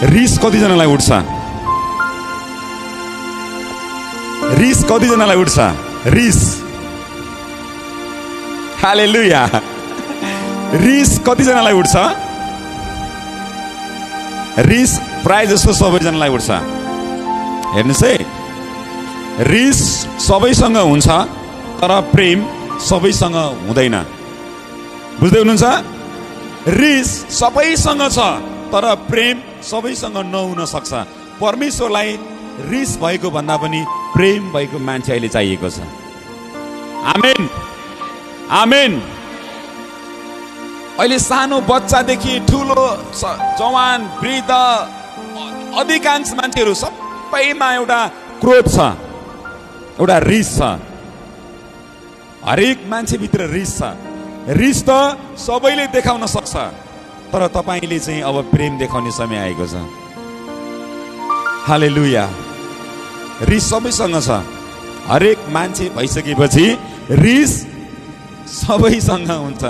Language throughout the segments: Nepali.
रिस कतिजनालाई उठ्छ? रिस कतिजनालाई उठ्छ? रिस, हालेलुया। रिस कतिजनालाई उठ्छ? रिस प्राय जस्तो सबैजनालाई उठ्छ। हेर्नुहोस् है, रिस सबैसँग हुन्छ तर प्रेम सबैसँग हुँदैन। बुझ्दै हुनुहुन्छ? रिस सबैसँग छ तर प्रेम सबैसँग नहुन सक्छ। परमेश्वरलाई रिस भएको भन्दा पनि प्रेम भएको मान्छे अहिले चाहिएको छ। आमेन, आमेन। अहिले सानो बच्चादेखि ठुलो जवान वृद्ध अधिकांश मान्छेहरू सबैमा एउटा क्रोध छ, एउटा रिस छ। हरेक मान्छेभित्र रिस छ। रिस त सबैले देखाउन सक्छ तर तपाईले चाहिँ अब प्रेम देखाउने समय आएको छ। हालेलुया। रिस सबैसँग छ। हरेक मान्छे भइसकेपछि रिस सबैसँग हुन्छ।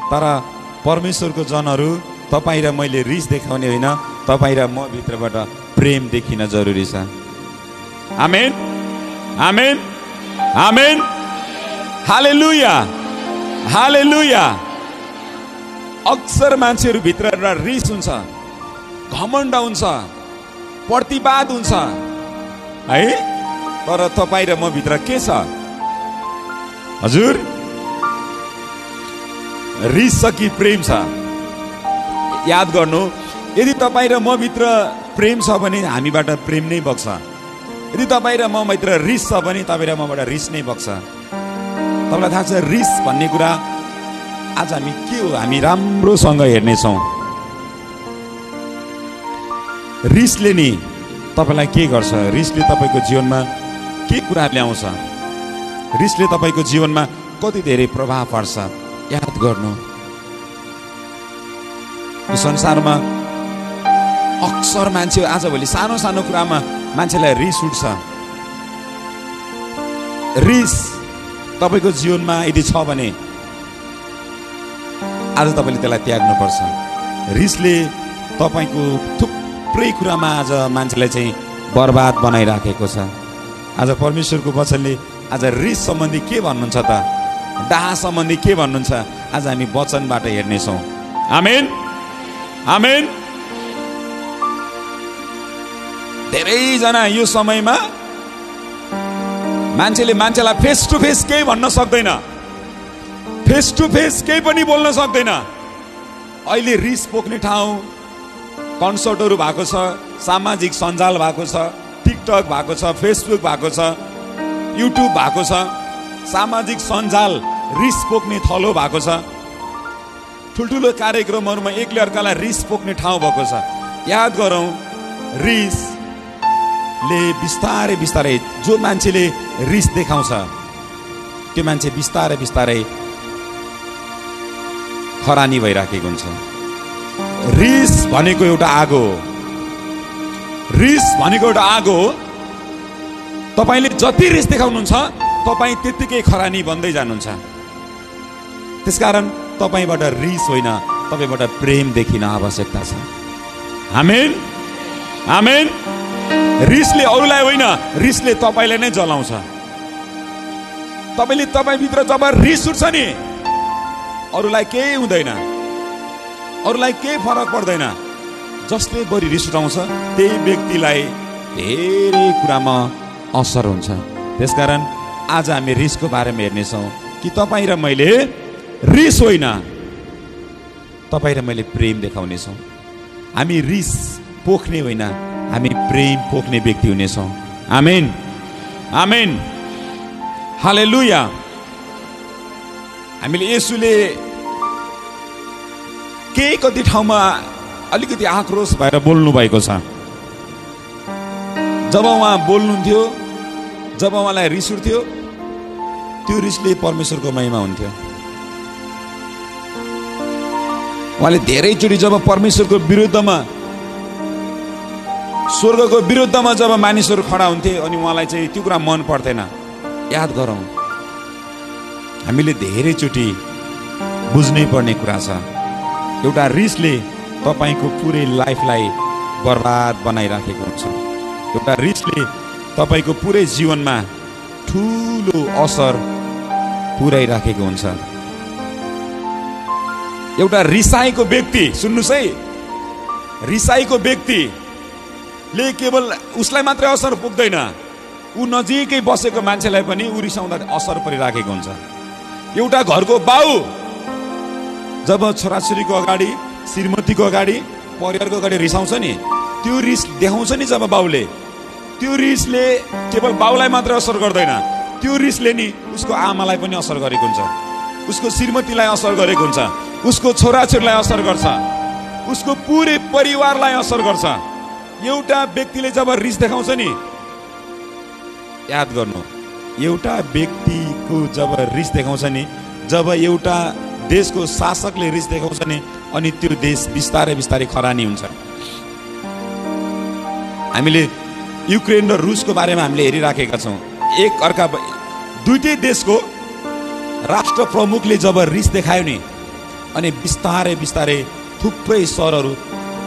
तर परमेश्वरको जनहरू, तपाईँ र मैले रिस देखाउने होइन, तपाईँ र म भित्रबाट प्रेम देखिन जरुरी छ। आमेन, आमेन, आमेन। हालेलुया, हालेलुया। अक्सर मान्छेहरू भित्र एउटा रिस हुन्छ, घमण्ड हुन्छ, प्रतिवाद हुन्छ है। तर तपाईँ र म भित्र के छ? हजुर, रिस छ कि प्रेम छ? याद गर्नु, यदि तपाईँ र म भित्र प्रेम छ भने हामीबाट प्रेम नै बग्छ। यदि तपाईँ र म भित्र रिस छ भने तपाईँ र मबाट रिस नै बग्छ। तपाईँलाई थाहा छ रिस भन्ने कुरा आज हामी के हो? हामी राम्रोसँग हेर्नेछौँ। रिसले नि तपाईँलाई के गर्छ? रिसले तपाईँको जीवनमा के कुरा ल्याउँछ? रिसले तपाईँको जीवनमा कति धेरै प्रभाव पार्छ? याद गर्नु, यो संसारमा अक्सर मान्छे आजभोलि सानो सानो कुरामा मान्छेलाई रिस उठ्छ। रिस तपाईँको जीवनमा यदि छ भने आज तपाईँले त्यसलाई त्याग्नुपर्छ। रिसले तपाईँको थुप्रै कुरामा आज मान्छेलाई चाहिँ बर्बाद बनाइराखेको छ। आज परमेश्वरको वचनले आज रिस सम्बन्धी के भन्नुहुन्छ त? डाहा सम्बन्धी के भन्नुहुन्छ? आज हामी वचनबाट हेर्नेछौँ। आमेन, आमेन। धेरैजना यो समयमा मान्छेले मान्छेलाई फेस टु फेस केही भन्न सक्दैन, फेस टु फेस केही पनि बोल्न सक्दैन। अहिले रिस पोख्ने ठाउँ कन्सर्टहरू भएको छ, सामाजिक सञ्जाल भएको छ, टिकटक भएको छ, फेसबुक भएको छ, युट्युब भएको छ। सामाजिक सञ्जाल रिस पोख्ने थलो भएको छ। ठुल्ठुलो कार्यक्रमहरूमा एकले अर्कालाई रिस पोख्ने ठाउँ भएको छ। याद गरौँ, रिसले बिस्तारै बिस्तारै जो मान्छेले रिस देखाउँछ त्यो मान्छे बिस्तारै बिस्तारै खरानी भइराखेको हुन्छ। रिस भनेको एउटा आगो हो। रिस भनेको एउटा आगो हो। तपाईले जति रिस देखाउनुहुन्छ तपाईँ त्यत्तिकै खरानी बन्दै जानुहुन्छ। त्यसकारण तपाईबाट रिस होइन, तपाईबाट प्रेम देखिन आवश्यकता छ। आमेन, आमेन। रिसले अरूलाई होइन, रिसले तपाईलाई नै जलाउँछ। तपाईले तपाईभित्र जब रिस उठ्छ नि, अरूलाई केही हुँदैन, अरूलाई केही फरक पर्दैन। जसले बढी रिस उठाउँछ त्यही व्यक्तिलाई धेरै कुरामा असर हुन्छ। त्यसकारण आज हामी रिसको बारेमा हेर्नेछौँ कि तपाईँ र मैले रिस होइन, तपाईँ र मैले प्रेम देखाउनेछौँ। हामी रिस पोख्ने होइन, हामी प्रेम पोख्ने व्यक्ति हुनेछौँ। आमेन, आमेन। हालेलुया। हामीले येशूले केही कति ठाउँमा अलिकति आक्रोश भएर बोल्नु भएको छ। जब उहाँ बोल्नुहुन्थ्यो, जब उहाँलाई रिस उठ्थ्यो, त्यो रिसले परमेश्वरको महिमा हुन्थ्यो। उहाँले धेरैचोटि जब परमेश्वरको विरुद्धमा, स्वर्गको विरुद्धमा जब मानिसहरू खडा हुन्थे अनि उहाँलाई चाहिँ त्यो कुरा मन पर्थेन। याद गरौँ, हामीले धेरैचोटि बुझ्नै पर्ने कुरा छ। एउटा रिसले तपाईँको पुरै लाइफलाई बर्बाद बनाइराखेको हुन्छ। एउटा रिसले तपाईको पुरै जीवनमा ठुलो असर पुर्याइराखेको हुन्छ। एउटा रिसाएको व्यक्ति, सुन्नुस् है, रिसाएको व्यक्तिले केवल उसलाई मात्रै असर पुग्दैन, ऊ नजिकै बसेको मान्छेलाई पनि ऊ रिसाउँदा असर परिराखेको हुन्छ। एउटा घरको बाउ जब छोराछोरीको अगाडि, श्रीमतीको अगाडि, परिवारको अगाडि रिसाउँछ नि, त्यो रिस देखाउँछ नि जब बाउले, त्यो रिसले केवल बाउलाई मात्र असर गर्दैन, त्यो रिसले नि उसको आमालाई पनि असर गरेको हुन्छ, उसको श्रीमतीलाई असर गरेको हुन्छ, उसको छोराछोरीलाई असर गर्छ, उसको पुरै परिवारलाई असर गर्छ। एउटा व्यक्तिले जब रिस देखाउँछ नि, याद गर्नु, एउटा व्यक्तिको जब रिस देखाउँछ नि, जब एउटा देशको शासकले रिस देखाउँछ नि, अनि त्यो देश बिस्तारै बिस्तारै खरानी हुन्छ। हामीले युक्रेन र रुसको बारेमा हामीले हेरिराखेका छौँ। एक अर्का दुईटै देशको राष्ट्र प्रमुखले जब रिस देखायो नि, अनि बिस्तारै बिस्तारै थुप्रै सहरहरू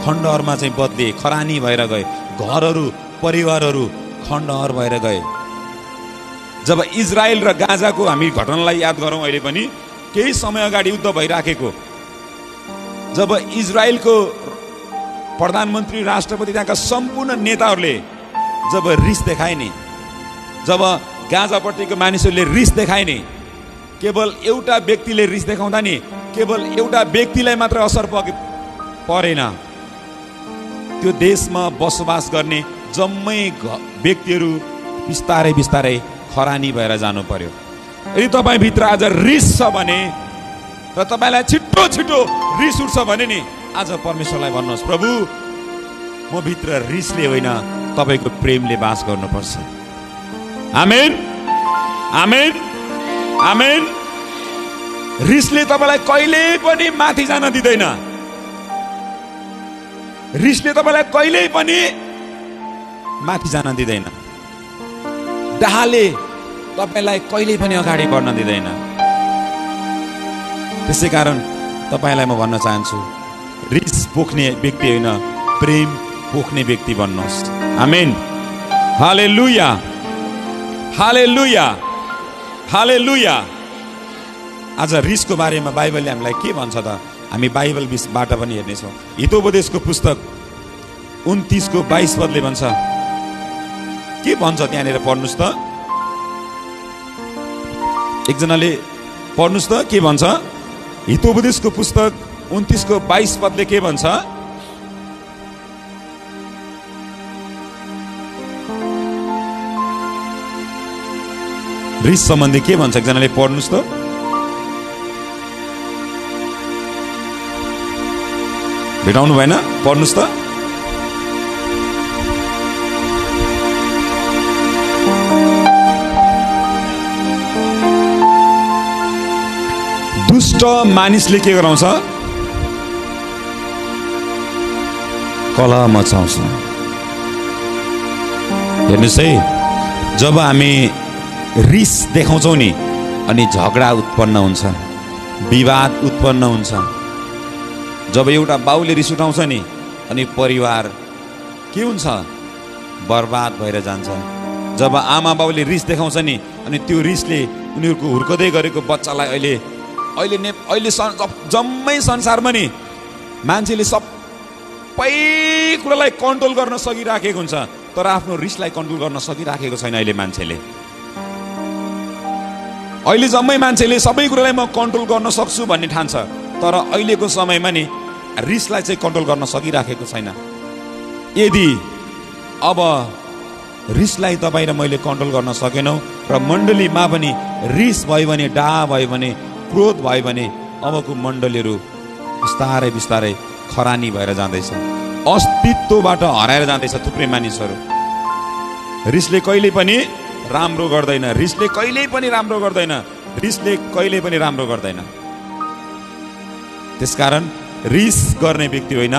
खण्डहरमा चाहिँ बदले, खरानी भएर गए, घरहरू, परिवारहरू खण्डहर भएर गए। जब इजरायल र गाजाको हामी घटनालाई याद गरौँ, अहिले पनि केही समय अगाडि युद्ध भइराखेको, जब इजरायलको प्रधानमन्त्री, राष्ट्रपति, त्यहाँका सम्पूर्ण नेताहरूले जब रिस देखाए नि, जब गाजापट्टिको मानिसहरूले रिस देखाए नि, केवल एउटा व्यक्तिले रिस देखाउँदा नि केवल एउटा व्यक्तिलाई मात्र असर परेन, त्यो देशमा बसोबास गर्ने जम्मै व्यक्तिहरू बिस्तारै बिस्तारै खरानी भएर जानु पर्यो। यदि तपाईँभित्र आज रिस छ भने र तपाईँलाई छिटो छिटो रिस उठ्छ भने नि, आज परमेश्वरलाई भन्नुहोस्, प्रभु म भित्र रिसले होइन तपाईँको प्रेमले बास गर्नुपर्छ। आमेन, आमेन, आमेन। रिसले तपाईँलाई कहिल्यै पनि माथि जान दिँदैन, रिसले तपाईँलाई कहिल्यै पनि माथि जान दिँदैन, डाहाले तपाईँलाई कहिल्यै पनि अगाडि बढ्न दिँदैन। त्यसै कारण तपाईँलाई म भन्न चाहन्छु, रिस पोख्ने व्यक्ति होइन, प्रेम पोख्ने व्यक्ति बन्नुहोस्। आमेन, हालेलुया, हालेलुया, हालेलुया। आज रिसको बारेमा बाइबलले हामीलाई के भन्छ त? हामी बाइबलबाट पनि हेर्नेछौँ। हितोपदेशको पुस्तक 29को 22 पदले भन्छ, के भन्छ त्यहाँनिर पढ्नुहोस् त, एकजनाले पढ्नुहोस् त के भन्छ। हितोपदेशको पुस्तक 29को 22 पदले के भन्छ? रिस सम्बन्धी के भन्छ, एकजनाले पढ्नुहोस् त। भेटाउनु भएन? पढ्नुहोस् त। दुष्ट मानिसले के गराउँछ? कलह मचाउँछ। हेर्नुहोस् है, जब हामी रिस देखाउँछौँ नि, अनि झगडा उत्पन्न हुन्छ, विवाद उत्पन्न हुन्छ। जब एउटा बाउले रिस उठाउँछ नि, अनि परिवार के हुन्छ? बर्बाद भएर जान्छ। जब आमा बाउले रिस देखाउँछ नि, अनि त्यो रिसले उनीहरूको हुर्कदै गरेको बच्चालाई अहिले जम्मै संसारमा नि मान्छेले सबै कुरालाई कन्ट्रोल गर्न सकिराखेको हुन्छ, तर आफ्नो रिसलाई कन्ट्रोल गर्न सकिराखेको छैन अहिले मान्छेले। अहिले जम्मै मान्छेले सबै कुरालाई म कन्ट्रोल गर्न सक्छु भन्ने ठान्छ, तर अहिलेको समयमा नि रिसलाई चाहिँ कन्ट्रोल गर्न सकिराखेको छैन। यदि अब रिसलाई तपाईँ र मैले कन्ट्रोल गर्न सकेनौँ र मण्डलीमा पनि रिस भयो भने, डाहा भयो भने, क्रोध भयो भने, अबको मण्डलीहरू बिस्तारै बिस्तारै खरानी भएर जाँदैछ, अस्तित्वबाट हराएर जाँदैछ थुप्रै मानिसहरू। रिसले कहिले पनि राम्रो गर्दैन, रिसले कहिल्यै पनि राम्रो गर्दैन, रिसले कहिल्यै पनि राम्रो गर्दैन। त्यसकारण रिस गर्ने व्यक्ति होइन,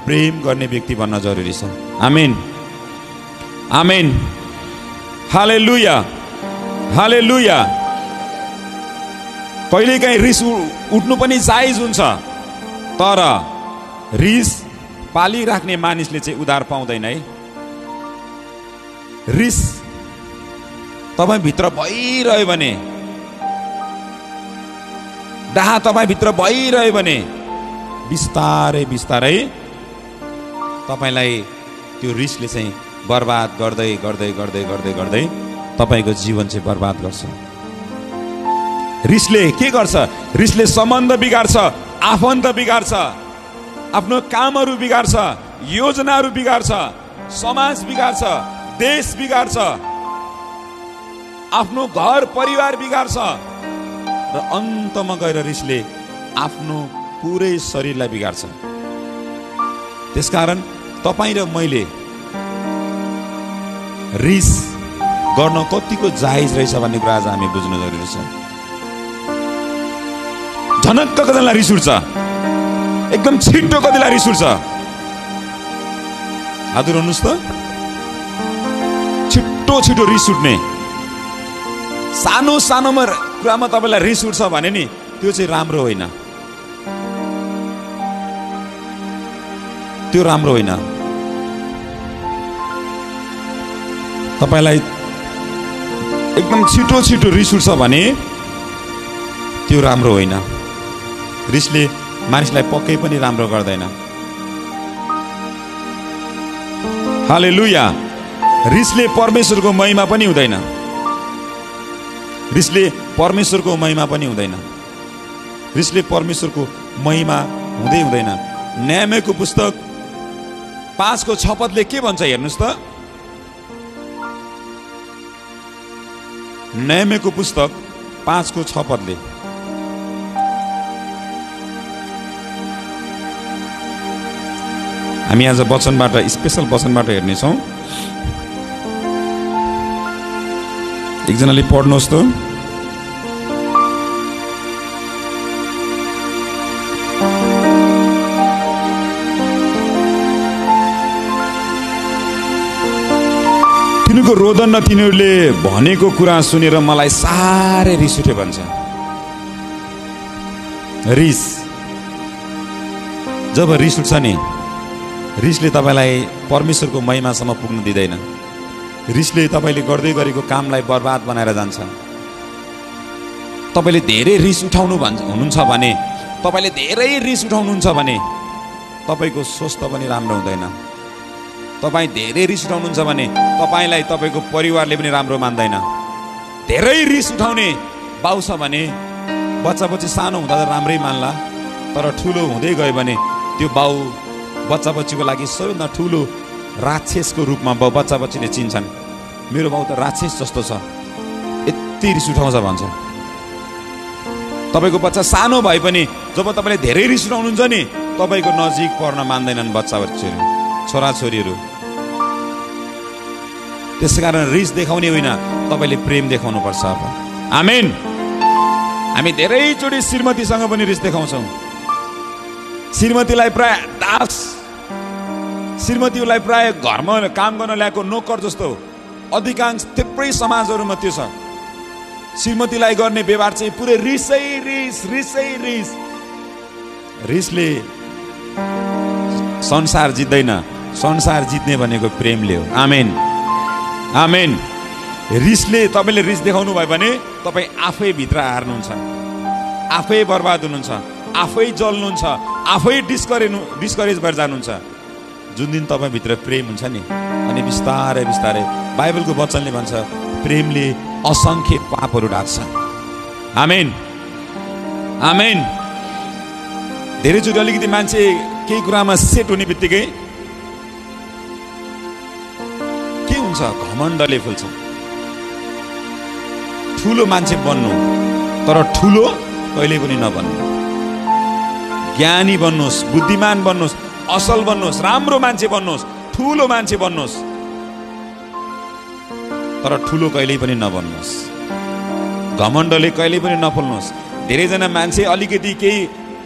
प्रेम गर्ने व्यक्ति बन्न जरुरी छ। आमेन, आमेन, हालेलुया, हालेलुया। कहिलेकाहीँ रिस उठ्नु पनि जायज हुन्छ, तर रिस पालिराख्ने मानिसले चाहिँ उद्धार पाउँदैन है। रिस तपाईँ भित्र भइरह्यो भने, डाहा तपाईँ भित्र भइरह्यो भने बिस्तारै बिस्तारै तपाईँलाई त्यो रिसले चाहिँ बर्बाद गर्दै गर्दै गर्दै गर्दै गर्दै तपाईँको जीवन चाहिँ बर्बाद गर्छ। रिसले के गर्छ? रिसले सम्बन्ध बिगार्छ, आफन्त बिगार्छ, आफ्नो कामहरू बिगार्छ, योजनाहरू बिगार्छ, समाज बिगार्छ, देश बिगार्छ, आफ्नो घर परिवार बिगार्छ र अन्तमा गएर रिसले आफ्नो पुरै शरीरलाई बिगार्छ। त्यसकारण तपाईँ र मैले रिस गर्न कतिको जायज रहेछ भन्ने कुरा आज हामी बुझ्नु जरुरी छ। झनक्क कतिलाई रिस उठ्छ, एकदम छिट्टो कतिलाई रिस उठ्छ। हजुर भन्नुहोस् त, छिट्टो छिटो रिस उठ्ने, सानो सानोमा कुरामा तपाईँलाई रिस उठ्छ भने नि त्यो चाहिँ राम्रो होइन, त्यो राम्रो होइन। तपाईँलाई एकदम छिटो छिटो रिस उठ्छ भने त्यो राम्रो होइन। रिसले मानिसलाई पक्कै पनि राम्रो गर्दैन। हालेलुया। रिसले परमेश्वरको महिमा पनि हुँदैन, रिसले परमेश्वरको महिमा पनि हुँदैन, रिसले परमेश्वरको महिमा हुँदै हुँदैन। न्यायको पुस्तक 5:6 पदले के भन्छ हेर्नुहोस् त। न्यायको पुस्तक 5:6 पदले, हामी आज वचनबाट, स्पेशल वचनबाट हेर्नेछौँ। एकजनाले पढ्नुहोस् त। तिनीहरूको रोदन र तिनीहरूले भनेको कुरा सुनेर मलाई साह्रै रिस उठ्यो भन्छ। रिस, जब रिस उठ्छ नि, रिसले तपाईँलाई परमेश्वरको महिमासम्म पुग्न दिँदैन। रिसले तपाईँले गर्दै गरेको कामलाई बर्बाद बनाएर जान्छ। तपाईँले धेरै रिस उठाउनु हुनुहुन्छ भने, तपाईँले धेरै रिस उठाउनुहुन्छ भने तपाईँको स्वास्थ्य पनि राम्रो हुँदैन। तपाईँ धेरै रिस उठाउनुहुन्छ भने तपाईँलाई तपाईँको परिवारले पनि राम्रो मान्दैन। धेरै रिस उठाउने बाउ छ भने बच्चा बच्ची सानो हुँदा त राम्रै मान्ला, तर ठुलो हुँदै गयो भने त्यो बाउ बच्चा बच्चीको लागि सबैभन्दा ठुलो राक्षसको रूपमा बच्चा बच्चीले चिन्छन्। मेरो बाउ त राक्षस जस्तो छ, यति रिस उठाउँछ भन्छ। तपाईँको बच्चा सानो भए पनि जब तपाईँले धेरै रिस उठाउनुहुन्छ नि, तपाईँको नजिक पर्न मान्दैनन् बच्चा बच्चीहरू, छोराछोरीहरू। त्यसकारण रिस देखाउने होइन, तपाईँले प्रेम देखाउनु पर्छ। अब आमेन। हामी धेरैचोटि श्रीमतीसँग पनि रिस देखाउँछौँ। श्रीमतीलाई प्राय दास, श्रीमतीलाई प्राय घरमा काम गर्न ल्याएको नोकर जस्तो अधिकांश थुप्रै समाजहरूमा त्यो छ। श्रीमतीलाई गर्ने व्यवहार चाहिँ पुरै रिसै रिस, रिसै रिस। रिसले संसार जित्दैन, संसार जित्ने भनेको प्रेमले हो। आमेन, आमेन। रिसले, तपाईँले रिस देखाउनु भयो भने तपाईँ आफै भित्र हार्नुहुन्छ, आफै बर्बाद हुनुहुन्छ, आफै जल्नुहुन्छ, आफै डिस्करेज भएर जानुहुन्छ। जुन दिन तपाईँभित्र प्रेम हुन्छ नि, अनि बिस्तारै बिस्तारै बाइबलको वचनले भन्छ प्रेमले असङ्ख्य पापहरू ढाक्छ। आमेन, आमेन। धेरैचोटि अलिकति मान्छे केही कुरामा सेट हुने बित्तिकै के हुन्छ, घमण्डले फुल्छ। ठुलो मान्छे बन्नु, तर ठुलो कहिले पनि नबन्नु। ज्ञानी बन्नुहोस्, बुद्धिमान बन्नुहोस्, असल बन्नुहोस्, राम्रो मान्छे बन्नुहोस्, ठुलो मान्छे बन्नुहोस्, तर ठुलो कहिल्यै पनि नबन्नुहोस्। घमण्डले कहिल्यै पनि नफुल्नुहोस्। धेरैजना मान्छे अलिकति केही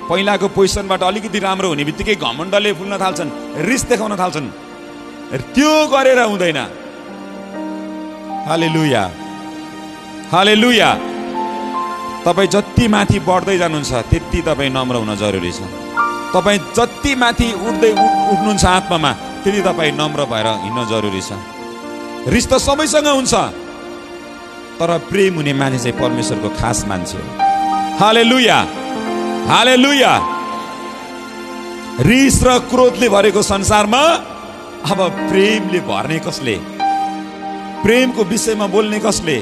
पहिलाको पोजिसनबाट अलिकति राम्रो हुने बित्तिकै घमण्डले फुल्न थाल्छन्, रिस देखाउन थाल्छन्। त्यो गरेर हुँदैन। हालेलुया, हालेलुया। तपाईँ जति माथि बढ्दै जानुहुन्छ त्यति तपाईँ नम्र हुन जरुरी छ। तपाईँ जति माथि उठ्नुहुन्छ आत्मामा त्यति तपाईँ नम्र भएर हिँड्न जरुरी छ। रिस त सबैसँग हुन्छ, तर प्रेम हुने मान्छे चाहिँ परमेश्वरको खास मान्छे हो। हालेलुया, हालेलुया। रिस र क्रोधले भरेको संसारमा अब प्रेमले भर्ने कसले? प्रेमको विषयमा बोल्ने कसले?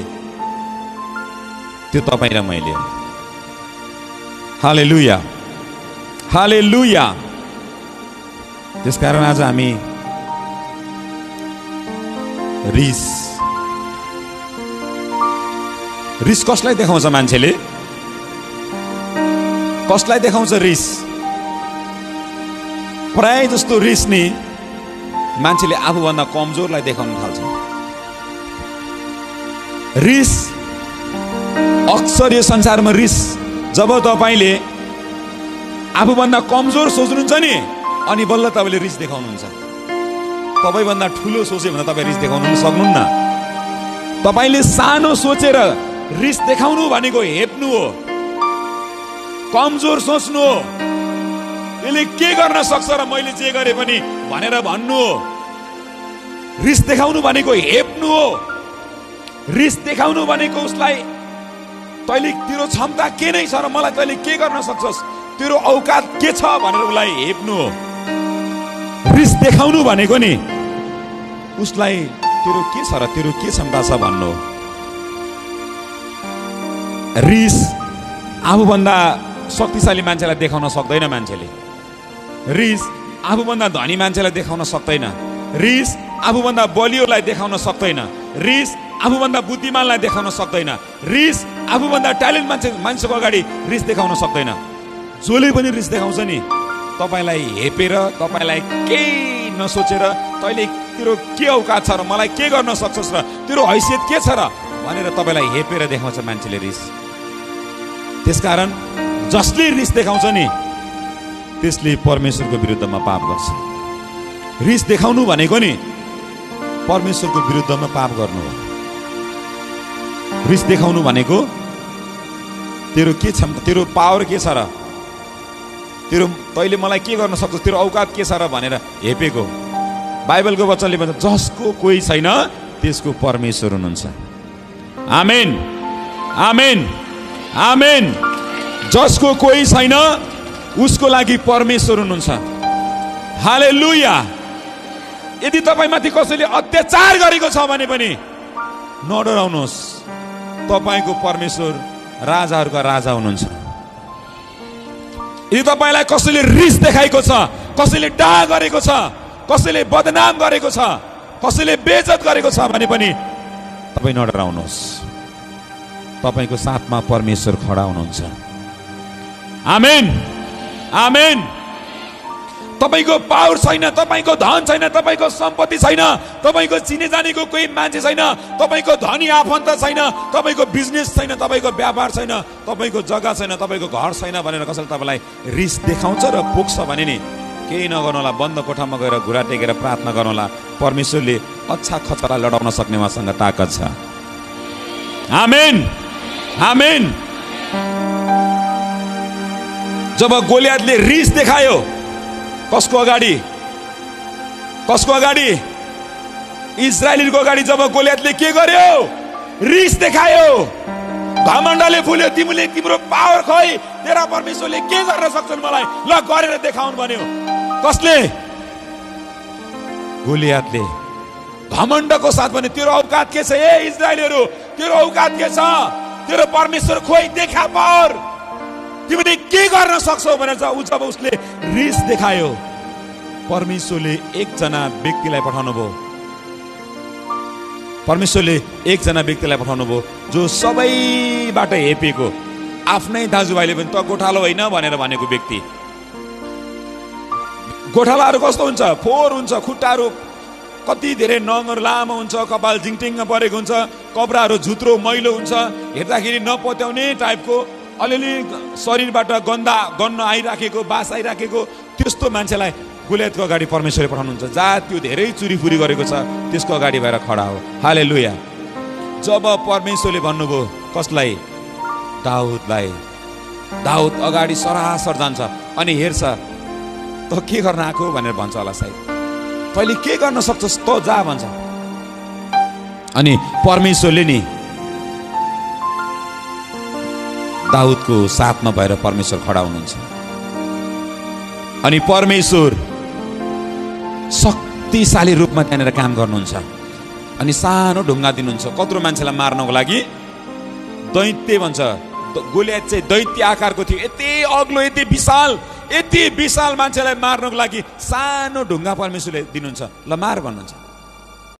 त्यो तपाईँ र मैले हो। हालेलुया, हालेलुया। त्यसकारण आज हामी रिस कसलाई देखाउँछ? मान्छेले कसलाई देखाउँछ? रिस प्राय जस्तो रिस नि मान्छेले आफूभन्दा कमजोरलाई देखाउन थाल्छ। रिस अक्सर यो संसारमा रिस जब तपाईँले आफूभन्दा कमजोर सोच्नुहुन्छ नि, अनि बल्ल तपाईँले रिस देखाउनुहुन्छ। तपाईँभन्दा ठुलो सोच्यो भने तपाईँ रिस देखाउनु सक्नुहुन्न। तपाईँले सानो सोचेर रिस देखाउनु भनेको हेप्नु हो, कमजोर सोच्नु हो। यसले के गर्न सक्छ र मैले जे गरे पनि भनेर भन्नु हो। रिस देखाउनु भनेको हेप्नु हो। रिस देखाउनु भनेको उसलाई तैँले तेरो क्षमता के नै छ र मलाई तैँले के गर्न सक्छस्, तेरो औकात के छ भनेर उसलाई हेप्नु हो। रिस देखाउनु भनेको नि उसलाई तेरो के छ र तेरो के क्षमता छ भन्नु हो। रिस आफूभन्दा शक्तिशाली मान्छेलाई देखाउन सक्दैन। मान्छेले रिस आफूभन्दा धनी मान्छेलाई देखाउन सक्दैन। रिस आफूभन्दा बलियोलाई देखाउन सक्दैन। रिस आफूभन्दा बुद्धिमानलाई देखाउन सक्दैन। रिस आफूभन्दा ट्यालेन्ट मान्छेको अगाडि रिस देखाउन सक्दैन। जसले पनि रिस देखाउँछ नि तपाईँलाई हेपेर, तपाईँलाई केही नसोचेर, तैँले तेरो के औकात छ र मलाई के गर्न सक्छस् र तेरो हैसियत के छ र भनेर तपाईँलाई हेपेर देखाउँछ मान्छेले रिस। त्यसकारण जसले रिस देखाउँछ नि त्यसले परमेश्वरको विरुद्धमा पाप गर्छ। रिस देखाउनु भनेको नि परमेश्वरको विरुद्धमा पाप गर्नु हो। रिस देखाउनु भनेको तेरो के क्षमता, तेरो पावर के छ र तैँले मलाई के गर्न सक्छस्, तेरो औकात के छ र भनेर हेपेको। बाइबलको वचनले भन्छ जसको कोही छैन त्यसको परमेश्वर हुनुहुन्छ। आमेन, आमेन, आमेन। जसको कोही छैन उसको लागि परमेश्वर हुनुहुन्छ। हालेलुया। यदि तपाईमाथि कसैले अत्याचार गरेको छ भने पनि नडराउनुहोस्, तपाईँको परमेश्वर राजाहरूका राजा हुनुहुन्छ। यदि तपाईँलाई कसैले रिस देखाएको छ, कसैले डाहा गरेको छ, कसैले बदनाम गरेको छ, कसैले बेइज्जत गरेको छ भने पनि तपाईँ नडराउनुहोस्, तपाईँको साथमा परमेश्वर खडा हुनुहुन्छ। आमेन, आमेन। तपाईको पावर छैन, तपाईको धन छैन, तपाईको सम्पत्ति छैन, तपाईको चिने जानेको कोही मान्छे छैन, तपाईको धनी आफन्त छैन, तपाईको बिजनेस छैन, तपाईको व्यापार छैन, तपाईको जग्गा छैन, तपाईको घर छैन भनेर कसैले तपाईँलाई रिस देखाउँछ र पोख्छ भने नि केही नगर्नुहोला, बन्द कोठामा गएर घुँडा टेकेर प्रार्थना गर्नुहोला। परमेश्वरले अच्छा खतरा लडाउन सक्ने उहाँसँग ताकत छ। आमेन, आमेन। जब गोलियातले रिस देखायो कसको अगाडि? कसको अगाडि? इजरायलीको अगाडि। जब गोलियातले के गर्यो? रिस देखायो, घमण्डले फुल्यो। तिमीले तिम्रो पावर खोइ, तेरा परमेश्वरले के गर्न सक्छन् मलाई, ल गरेर देखाउन भन्यो। कसले? गोलियातले घमण्डको साथ भने तेरो औकात के छ? ए इजरायलीहरू, तेरो औकात के छ? तेरो परमेश्वर खोइ, देखा पावर, तिमीले के गर्न सक्छौ भनेर जब उसले रिस देखायो, परमेश्वरले एकजना व्यक्तिलाई पठाउनु भयो। परमेश्वरले एकजना व्यक्तिलाई पठाउनु भयो जो सबैबाट हेपेको, आफ्नै दाजुभाइले पनि त गोठालो होइन भनेर भनेको व्यक्ति। गोठालाहरू कस्तो हुन्छ? फोहोर हुन्छ, खुट्टाहरू कति धेरै नङहरू लामो हुन्छ, कपाल झिङटिङ्ग परेको हुन्छ, कपडाहरू झुत्रो मैलो हुन्छ, हेर्दाखेरि नपत्याउने टाइपको, अलिअलि शरीरबाट गन्न आइराखेको, बास आइराखेको, त्यस्तो मान्छेलाई गोलियातको अगाडि परमेश्वरले पठाउनुहुन्छ। जहाँ त्यो धेरै चुरीफुरी गरेको छ त्यसको अगाडि भएर खडा हो। हालेलुया। जब परमेश्वरले भन्नुभयो कसलाई? दाउदलाई। दाउद अगाडि सरासर जान्छ अनि हेर्छ त के गर्न आएको भनेर भन्छ होला सायद। तैँले के गर्न सक्छस् त जा भन्छ। अनि परमेश्वरले नि दाउदको साथमा भएर परमेश्वर खडा हुनुहुन्छ। अनि परमेश्वर शक्तिशाली रूपमा त्यहाँनिर काम गर्नुहुन्छ। अनि सानो ढुङ्गा दिनुहुन्छ कत्रो मान्छेलाई मार्नको लागि। दैत्य भन्छ, गोलियत चाहिँ दैत्य आकारको थियो, यति अग्लो यति विशाल मान्छेलाई मार्नको लागि सानो ढुङ्गा परमेश्वरले दिनुहुन्छ। ल मार भन्नुहुन्छ।